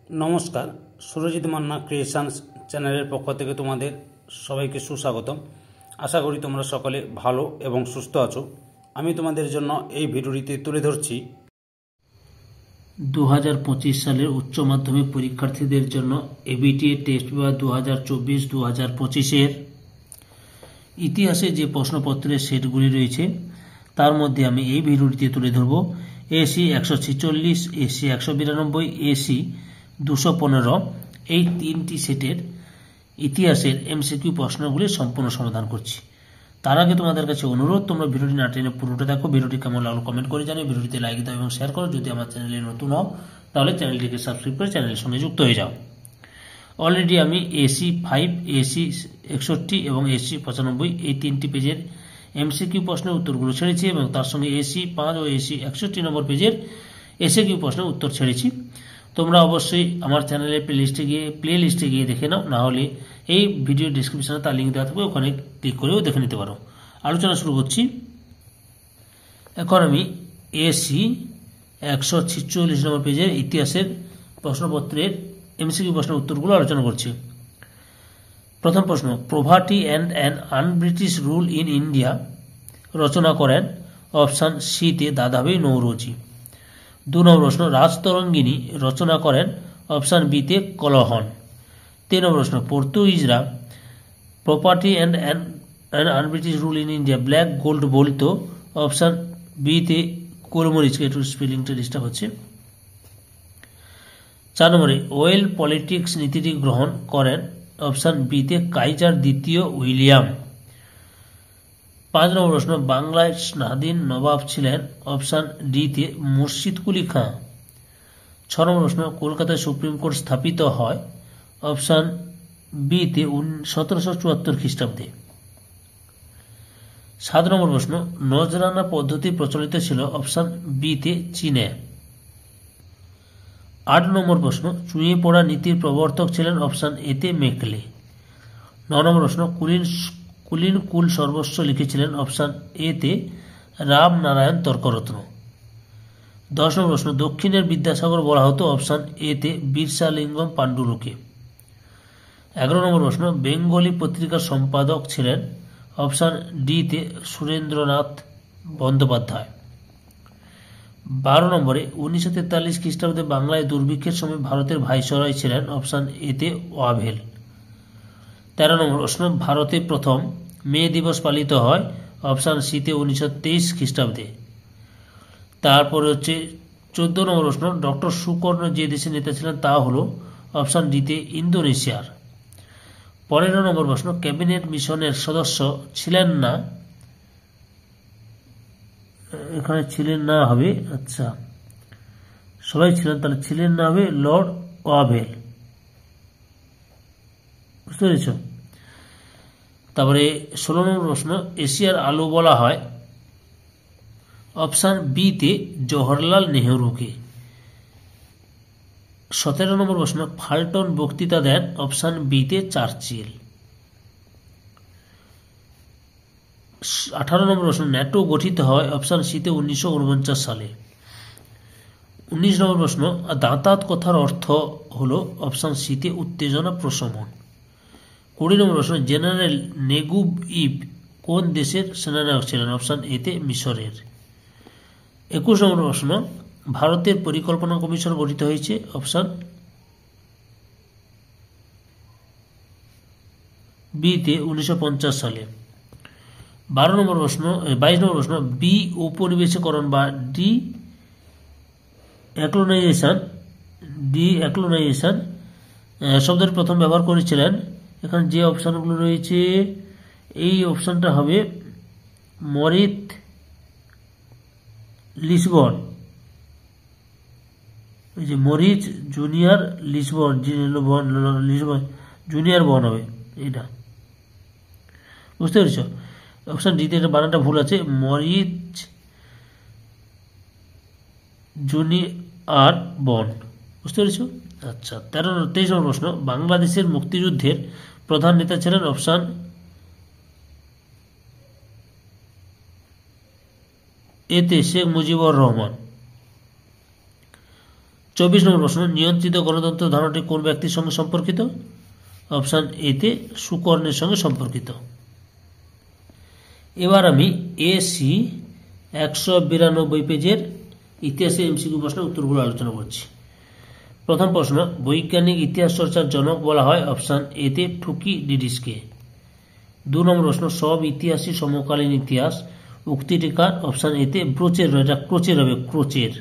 নমস্কার, সুরজিৎ মান্না ক্রিয়েশনস চ্যানেলের পক্ষ থেকে তোমাদের সবাইকে সুস্বাগতম। আশা করি তোমরা সকলে ভালো এবং সুস্থ আছো। আমি তোমাদের জন্য এই ভিডিওটিতে তুলে ধরছি 2025 সালের উচ্চ মাধ্যমিক পরীক্ষার্থীদের জন্য এবিটিএ টেস্ট পেপার 2024-2025 ইতিহাসে যে প্রশ্নপত্রের সেটগুলি রয়েছে তার মধ্যে আমি এই ভিডিওটিতে তুলে ধরব এসি 146, এসি 192, এসি 215 এই তিনটি সেটের ইতিহাসের এমসিকিউ প্রশ্নগুলির সম্পূর্ণ সমাধান করছি। তার আগে তোমাদের কাছে অনুরোধ, তোমরা ভিডিওটি না টেনে পুরোটা দেখো। ভিডিওটি কেমন লাগলো কমেন্ট করে জানিও, ভিডিওটিতে লাইক দাও এবং শেয়ার করো। যদি আমার চ্যানেলে নতুন হও তাহলে চ্যানেলটিকে সাবস্ক্রাইব করে চ্যানেলের সঙ্গে যুক্ত হয়ে যাও। অলরেডি আমি এসি 5, এসি 61 এবং এসি 95 এই তিনটি পেজের এমসিকিউ প্রশ্নের উত্তরগুলো ছেড়েছি এবং তার সঙ্গে এসি 5 ও এসি 61 নম্বর পেজের এসিকিউ প্রশ্নের উত্তর ছেড়েছি। তোমরা অবশ্যই আমার চ্যানেলের প্লে লিস্টে গিয়ে দেখে নাও, না হলে এই ভিডিও ডিসক্রিপশনে তার লিঙ্ক দেওয়া থাকবে, ওখানে ক্লিক করেও দেখে নিতে পারো। আলোচনা শুরু করছি। এখন আমি এসি 146 নম্বর পেজের ইতিহাসের প্রশ্নপত্রের এমসিকিউ প্রশ্নের উত্তরগুলো আলোচনা করছি। প্রথম প্রশ্ন, poverty and an unBritish rule in India রচনা করেন অপশান সিতে দাদাভাই নৌরোজি। 2 নম্বর প্রশ্ন, রাজতরঙ্গিনী রচনা করেন অপশান বিতে কলহন। 3 নম্বর প্রশ্ন, পর্তুগিজরা property and an unBritish rule in India black gold বলতো অপশান বিতে গোলমরিচকে। একটু স্পেলিংটা ডিস্টার্ব হচ্ছে। 4 নম্বরে ওয়েল পলিটিক্স নীতিটি গ্রহণ করেন অপশান বিতে কাইজার দ্বিতীয় উইলিয়াম। 5 নম্বর প্রশ্ন, বাংলায় স্বাধীন নবাব ছিলেন অপশান ডিতে মুর্শিদ কুলি খাঁ। 6 নম্বর প্রশ্ন, কলকাতায় সুপ্রিম কোর্ট স্থাপিত হয় অপশান বিতে 1774 খ্রিস্টাব্দে। 7 নম্বর প্রশ্ন, নজরানা পদ্ধতি প্রচলিত ছিল অপশান বিতে চীনে। 8 নম্বর প্রশ্ন, চুঁয়ে পড়া নীতির প্রবর্তক ছিলেন অপশান এতে মেকলে। 9 নম্বর প্রশ্ন, কুলীন কুল সর্বস্ব লিখেছিলেন অপশান এতে রামনারায়ণ তর্করত্ন। 10 নম্বর প্রশ্ন, দক্ষিণের বিদ্যাসাগর বলা হতো অপশান এতে বীরসালিঙ্গম পাণ্ডুরুকে। 11 নম্বর প্রশ্ন, বেঙ্গলি পত্রিকার সম্পাদক ছিলেন অপশান ডিতে সুরেন্দ্রনাথ বন্দ্যোপাধ্যায়। 12 নম্বরে 1943 খ্রিস্টাব্দে বাংলায় দুর্ভিক্ষের সময় ভারতের ভাইসরয় ছিলেন অপশান এতে ওয়াভেল। 13 নম্বর প্রশ্ন, ভারতে প্রথম মে দিবস পালিত হয় অপশান সিতে 1923 খ্রিস্টাব্দে। তারপরে হচ্ছে 14 নম্বর প্রশ্ন, ডক্টর সুকর্ণ যে দেশের নেতা ছিলেন তা হলো অপশান ডিতে ইন্দোনেশিয়ার। 15 নম্বর প্রশ্ন, ক্যাবিনেট মিশনের সদস্য ছিলেন না, এখানে ছিলেন না হবে, আচ্ছা সবাই ছিলেন, তাহলে ছিলেন না হবে লর্ড ওয়াভেল। বুঝতে পেরেছ? তারপরে 16 নম্বর প্রশ্ন, এশিয়ার আলো বলা হয় অপশান বিতে জওহরলাল নেহরুকে। 17 নম্বর প্রশ্ন, ফাল্টন বক্তৃতা দেন অপশান বিতে চার্চিল। 18 নম্বর প্রশ্ন, ন্যাটো গঠিত হয় অপশান সিতে 1949 সালে। 19 নম্বর প্রশ্ন, দাঁতাত কথার অর্থ হলো অপশান সিতে উত্তেজনা প্রশমন। 20 নম্বর প্রশ্ন, জেনারেল নেগুব ইব কোন দেশের সেনানায়ক ছিলেন অপশান এতে মিশরের। 21 নম্বর প্রশ্ন, ভারতের পরিকল্পনা কমিশন গঠিত হয়েছে অপশান বিতে 1950 সালে। 22 নম্বর প্রশ্ন, বি উপনিবেশীকরণ বা ডি অ্যাক্লোনাইজেশন শব্দটি প্রথম ব্যবহার করেছিলেন, এখানে যে অপশানগুলো রয়েছে এই অপশানটা হবে মরিত লিসবন, এই যে মরিচ জুনিয়র লিসবন জুনিয়র বন হবে এটা। বুঝতে পেরেছ? অপশান ডিতে এটা বানানটা ভুল আছে, মরিচ জুনিয়র বন। বুঝতে পেরেছ? আচ্ছা 23 নম্বর প্রশ্ন, বাংলাদেশের মুক্তিযুদ্ধের প্রধান নেতা ছিলেন অপশান এতে শেখ মুজিবুর রহমান। 24 নম্বর প্রশ্ন, নিয়ন্ত্রিত গণতন্ত্র ধারণাটি কোন ব্যক্তির সঙ্গে সম্পর্কিত? অপশান এতে সুকর্ণের সঙ্গে সম্পর্কিত। এবার আমি এসি 192 পেজের ইতিহাসের এমসিকিউ প্রশ্নের উত্তরগুলো আলোচনা করছি। প্রথম প্রশ্ন, বৈজ্ঞানিক ইতিহাস চর্চার জনক বলা হয়? অপশান এতে থুকিডিডিসকে। 2 নম্বর প্রশ্ন, সব ইতিহাসই সমকালীন ইতিহাস উক্তিটি কার? অপশান এতে ব্রোচের, এটা ক্রোচের হবে, ক্রোচের।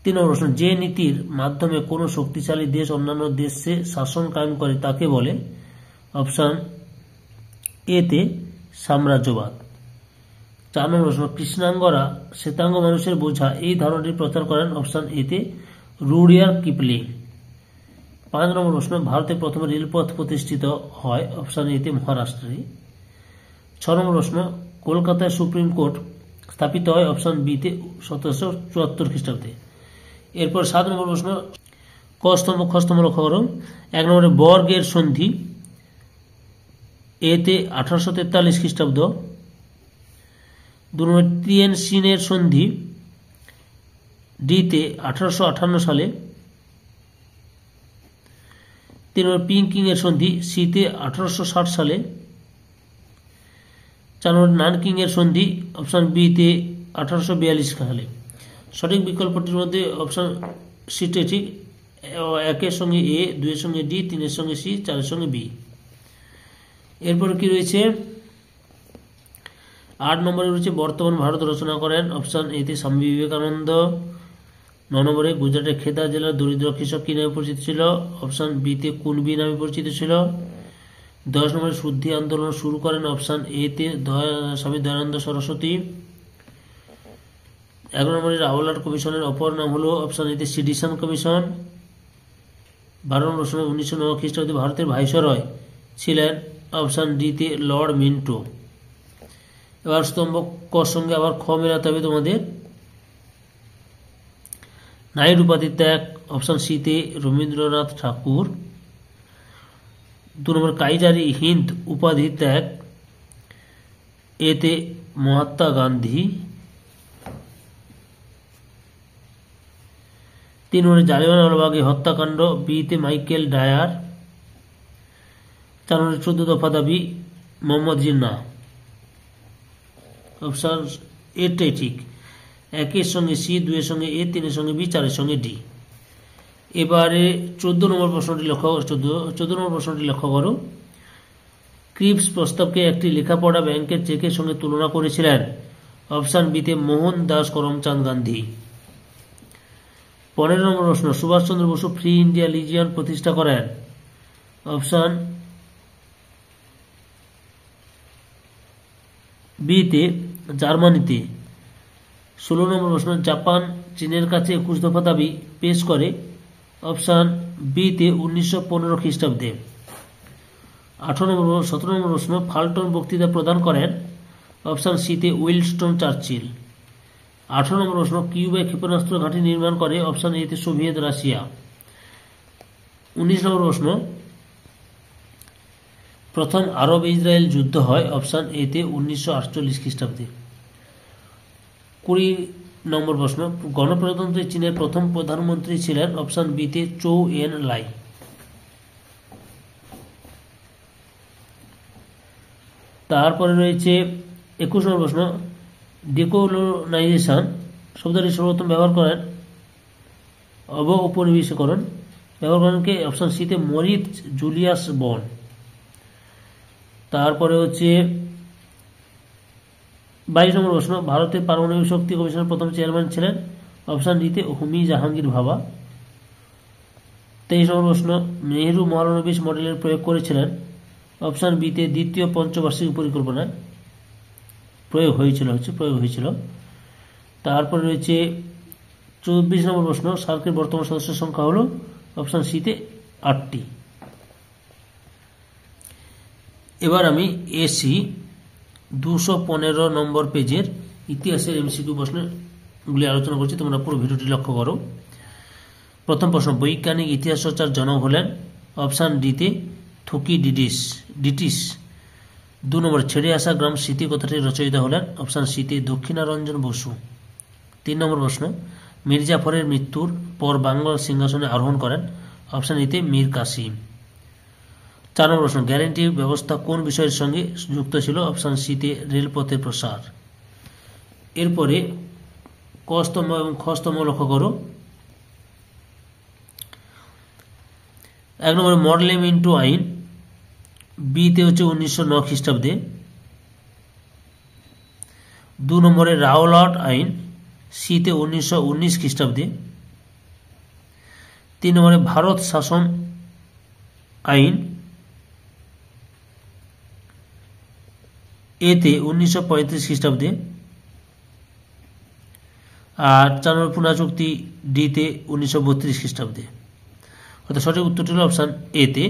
3 নম্বর প্রশ্ন, যে নীতির মাধ্যমে কোনো শক্তিশালী দেশ অন্যান্য দেশে শাসন কায়েম করে তাকে বলে? অপশান এতে সাম্রাজ্যবাদ। 4 নম্বর প্রশ্ন, কৃষ্ণাঙ্গরা শ্বেতাঙ্গ মানুষের বোঝা এই ধারণাটি প্রচার করেন? অপশান এতে রুডিয়ার্ড কিপলিং। 5 নম্বর প্রশ্ন, ভারতে প্রথম রেলপথ প্রতিষ্ঠিত হয়? অপশান এতে মহারাষ্ট্রে। 6 নম্বর প্রশ্ন, কলকাতায় সুপ্রিম কোর্ট স্থাপিত হয়? অপশান বিতে 1774 খ্রিস্টাব্দে। এরপর 7 নম্বর প্রশ্ন, ক স্তম্ভ খ স্তম্ভ লক্ষ্য করো। 1 নম্বরে বর্গের সন্ধি এতে 1843 খ্রিস্টাব্দ। 2 নম্বরে টিয়েনশিনের সন্ধি ডিতে 1858 সালে। 3 নম্বর পিংকিং এর সন্ধি সিতে 1860 সালে। 4 নম্বর নানকিং এর সন্ধি অপশান বিতে 1842 সালে। সঠিক বিকল্পটির মধ্যে অপশান সিটে ঠিক, 1-এর সঙ্গে এ, 2-এর সঙ্গে ডি, 3-এর সঙ্গে সি, 4-এর সঙ্গে বি। এরপর কি রয়েছে? 8 নম্বরে রয়েছে বর্তমান ভারত রচনা করেন? অপশান এতে স্বামী বিবেকানন্দ। 9 নম্বরে গুজরাটের খেদা জেলার দরিদ্র কৃষক কি নামে পরিচিত ছিল? অপশান বিতে কুনবি নামে পরিচিত ছিল। 10 নম্বরে শুদ্ধি আন্দোলন শুরু করেন? অপশান এতে স্বামী দয়ানন্দ সরস্বতী। 11 নম্বরে রাওলাট কমিশনের অপর নাম হলো? অপশান এতে সিডিশন কমিশন। 12 নম্বর প্রশ্ন, 1909 খ্রিস্টাব্দে ভারতের ভাইসরয় ছিলেন? অপশান ডিতে লর্ড মিন্টো। এবার স্তম্ভ ক সঙ্গে আবার খ মেলাতে হবে তোমাদের। নাইট উপাধি ত্যাগ? অপশান সিতে রবীন্দ্রনাথ ঠাকুর। 2 নম্বর কাইজারি হিন্দ উপাধি ত্যাগ এতে মহাত্মা গান্ধী। 3 নম্বরে জালিয়ানওয়ালাবাগে হত্যাকাণ্ড বিতে মাইকেল ডায়ার। 4 নম্বরে 14 দফা দাবি মোহাম্মদ জিন্নাহ। অপশান এটাই ঠিক, 1-এর সঙ্গে সি, 2-এর সঙ্গে এ, 3-এর সঙ্গে বি, 4-এর সঙ্গে ডি। এবারে 14 নম্বর প্রশ্নটি লক্ষ্য করো। ক্রিপস প্রস্তাবকে একটি লেখাপড়া ব্যাংকের চেকের সঙ্গে তুলনা করেছিলেন? অপশান বিতে মোহন দাস করমচাঁদ গান্ধী। 15 নম্বর প্রশ্ন, Subhas Chandra Bose free India legion প্রতিষ্ঠা করেন? অপশান বিতে জার্মানিতে। 16 নম্বর প্রশ্ন, জাপান চীনের কাছে 21 দফা দাবি পেশ করে? অপশান বিতে 1915 খ্রিস্টাব্দে। 17 নম্বর প্রশ্ন, ফাল্টন বক্তৃতা প্রদান করেন? অপশান সিতে উইলস্টন চার্চিল। 18 নম্বর প্রশ্ন, কিউবায় ক্ষেপণাস্ত্র ঘাঁটি নির্মাণ করে? অপশান এতে সোভিয়েত রাশিয়া। 19 নম্বর প্রশ্ন, প্রথম আরব ইসরায়েল যুদ্ধ হয়? অপশান এতে 1948 খ্রিস্টাব্দে। 20 নম্বর প্রশ্ন, গণপ্রজাতন্ত্রী চীনের প্রথম প্রধানমন্ত্রী ছিলেন? অপশান বিতে চৌ এন লাই। তারপরে রয়েছে 21 নম্বর প্রশ্ন, ডিকোলোনাইজেশন শব্দটি সর্বপ্রথম ব্যবহার করেন? অবঔপনিবেশিকরণ ব্যবহার করেন কে? অপশান সিতে মরিস জুলিয়াস বন। তারপরে হচ্ছে 22 নম্বর প্রশ্ন, ভারতের পারমাণবিক শক্তি কমিশনের প্রথম চেয়ারম্যান ছিলেন? অপশান ডিতে হোমি জাহাঙ্গীর ভাবা। 23 নম্বর প্রশ্ন, নেহেরু মহালনবিশ মডেলের প্রয়োগ করেছিলেন? অপশান বিতে দ্বিতীয় পঞ্চবার্ষিকী পরিকল্পনায় প্রয়োগ হয়েছিল। তারপরে রয়েছে 24 নম্বর প্রশ্ন, সার্কের বর্তমান সদস্যের সংখ্যা হল? অপশান সিতে 8টি। এবার আমি এসি 215 নম্বর পেজের ইতিহাসের এমসিকিউ প্রশ্নগুলি আলোচনা করছি, তোমরা পুরো ভিডিওটি লক্ষ্য করো। প্রথম প্রশ্ন, বৈজ্ঞানিক ইতিহাস চর্চার জনক হলেন? অপশান ডিতে থুকিডিডিস। 2 নম্বর, ছেড়ে আসা গ্রাম স্মৃতি কথাটি রচয়িতা হলেন? অপশান সিতে দক্ষিণারঞ্জন বসু। 3 নম্বর প্রশ্ন, মীর জাফরের মৃত্যুর পর বাংলার সিংহাসনে আরোহণ করেন? অপশন এতে মীর কাসিম। 4 নম্বর প্রশ্ন, গ্যারান্টি ব্যবস্থা কোন বিষয়ের সঙ্গে যুক্ত ছিল? অপশন সিতে রেলপথের প্রসার। এরপরে কস্তম্ভ এবং খস্তম্ভ লক্ষ্য করো। 1 নম্বরে মডেলে মিন্টু আইন, বিতে হচ্ছে 1909 খ্রিস্টাব্দে। 2 নম্বরে রাওলাট আইন, সিতে 1919 খ্রিস্টাব্দে। 3 নম্বরে ভারত শাসন আইন, এতে 1935 খ্রিস্টাব্দে। আর 4 নম্বর পুনা চুক্তি, ডিতে 1932 খ্রিস্টাব্দে। অর্থাৎ সঠিক উত্তরটি হল অপশন এতে,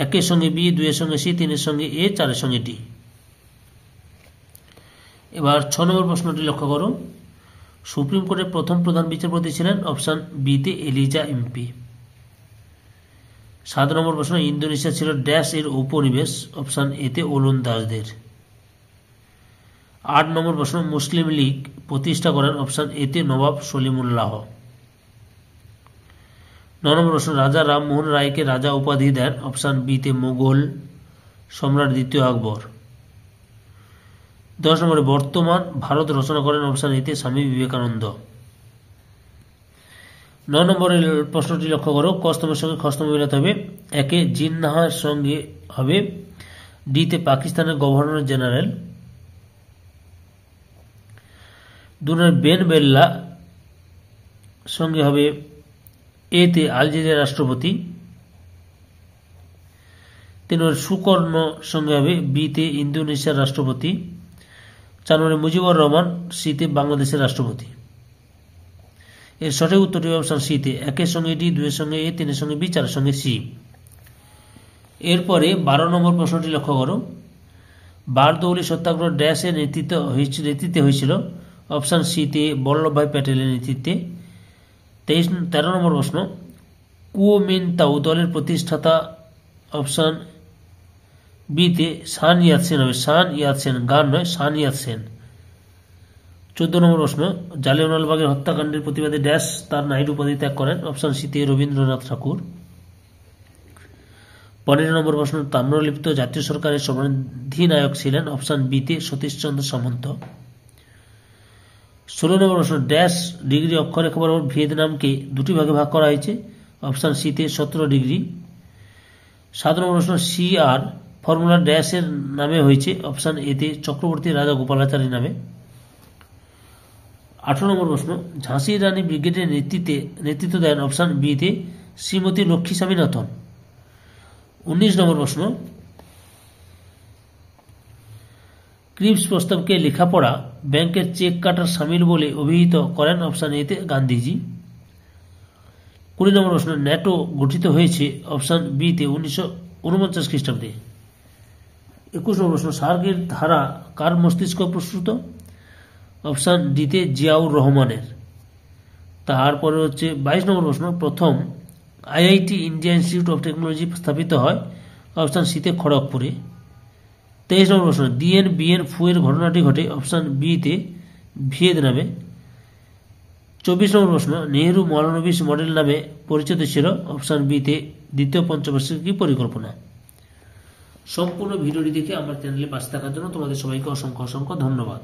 1-এর সঙ্গে বি, 2-এর সঙ্গে সি, 3-এর সঙ্গে এ, 4-এর সঙ্গে ডি। এবার 6 নম্বর প্রশ্নটি লক্ষ্য করো। সুপ্রিম কোর্টের প্রথম প্রধান বিচারপতি ছিলেন? অপশন বিতে এলিজা এমপি। 7 নম্বর প্রশ্ন, ইন্দোনেশিয়া ছিল ড্যাশ এর উপনিবেশ? অপশন এতে ওলন্দাজদের। 8 নম্বর প্রশ্ন, মুসলিম লীগ প্রতিষ্ঠা করেন? অপশন এতে নবাব সলিমুল্লাহ। 9 নম্বর প্রশ্ন, রাজা রামমোহন রায়কে রাজা উপাধি দেন? অপশন বিতে মুঘল সম্রাট দ্বিতীয় আকবর। 10 নম্বরে বর্তমান ভারত রচনা করেন? অপশন এতে স্বামী বিবেকানন্দ। 9 নম্বরের প্রশ্নটি লক্ষ্য করো। কস্তমের সঙ্গে খস্তম মিলাতে হবে। 1-এ জিন্নাহর সঙ্গে হবে ডিতে পাকিস্তানের গভর্নর জেনারেল। 2 নম্বরে বেন বেল্লা সঙ্গে হবে এতে আলজেরিয়ার রাষ্ট্রপতি। 3 নম্বরে সুকর্ণ সঙ্গে হবে বিতে ইন্দোনেশিয়ার রাষ্ট্রপতি। 4 নম্বরে মুজিবুর রহমান, সিতে বাংলাদেশের রাষ্ট্রপতি। এর সঠিক উত্তরটি অপশন সিতে, 1-এর সঙ্গে ডি, 2-এর সঙ্গে এ, 3-এর সঙ্গে বি, 4-এর সঙ্গে সি। এরপরে 12 নম্বর প্রশ্নটি লক্ষ্য করো। বারদৌলি সত্যাগ্রহ ড্যাশের নেতৃত্বে হয়েছিল? অপশন সিতে বল্লভভাই প্যাটেলের নেতৃত্বে। 13 নম্বর প্রশ্ন, কুওমিনতাও দলের প্রতিষ্ঠাতা? অপশন বিতে সান ইয়াতসেন হবে। সান ইয়াতসেন, গান নয়, সান ইয়াতসেন। 14 নম্বর প্রশ্ন, জালিয়ানওয়ালাবাগের হত্যাকাণ্ডের প্রতিবাদে ড্যাশ তার নাইট উপাধি ত্যাগ করেন? অপশন সিতে রবীন্দ্রনাথ ঠাকুর। 15 নম্বর প্রশ্ন, তাম্রলিপ্ত জাতীয় সরকারের সমাধিনায়ক ছিলেন? অপশন বিতে সতীশচন্দ্র সামন্ত। 16 নম্বর প্রশ্ন, ড্যাশ ডিগ্রি অক্ষরেখা বরাবর ভিয়েতনামকে 2টি ভাগে ভাগ করা হয়েছে? অপশন সিতে 17 ডিগ্রি। 7 নম্বর প্রশ্ন, সি আর ফর্মুলা ড্যাশের নামে হয়েছে? অপশন এতে চক্রবর্তী রাজা গোপালাচারী নামে। 18 নম্বর প্রশ্ন, ঝাঁসি রানী ব্রিগেডের নেতৃত্ব দেন? অপশন বিতে শ্রীমতী লক্ষ্মী স্বামীনাথন। 19 নম্বর প্রশ্ন, ক্রিপস প্রস্তাবকে লেখাপড়া ব্যাংকের চেক কাটার সামিল বলে অভিহিত করেন? অপশন এতে গান্ধীজি। 20 নম্বর প্রশ্ন, ন্যাটো গঠিত হয়েছে? অপশন বিতে 1949 খ্রিস্টাব্দে। 21 নম্বর প্রশ্ন, সার্কের ধারা কার মস্তিষ্ক প্রস্তুত? অপশন ডিতে জিয়াউর রহমানের। তারপরে হচ্ছে 22 নম্বর প্রশ্ন, প্রথম IIT India institute of technology স্থাপিত হয়? অপশন সিতে খড়গপুরে। 23 নম্বর প্রশ্ন, ডিএন বিএন ফুয়ের ঘটনাটি ঘটে? অপশন বিতে ভিয়েতনামে। 24 নম্বর প্রশ্ন, নেহেরু মহানবিশ মডেল নামে পরিচিত ছিল? অপশন বিতে দ্বিতীয় পঞ্চবার্ষিকী পরিকল্পনা। সম্পূর্ণ ভিডিওটি দেখে আমার চ্যানেলে পাশে থাকার জন্য তোমাদের সবাইকে অসংখ্য অসংখ্য ধন্যবাদ।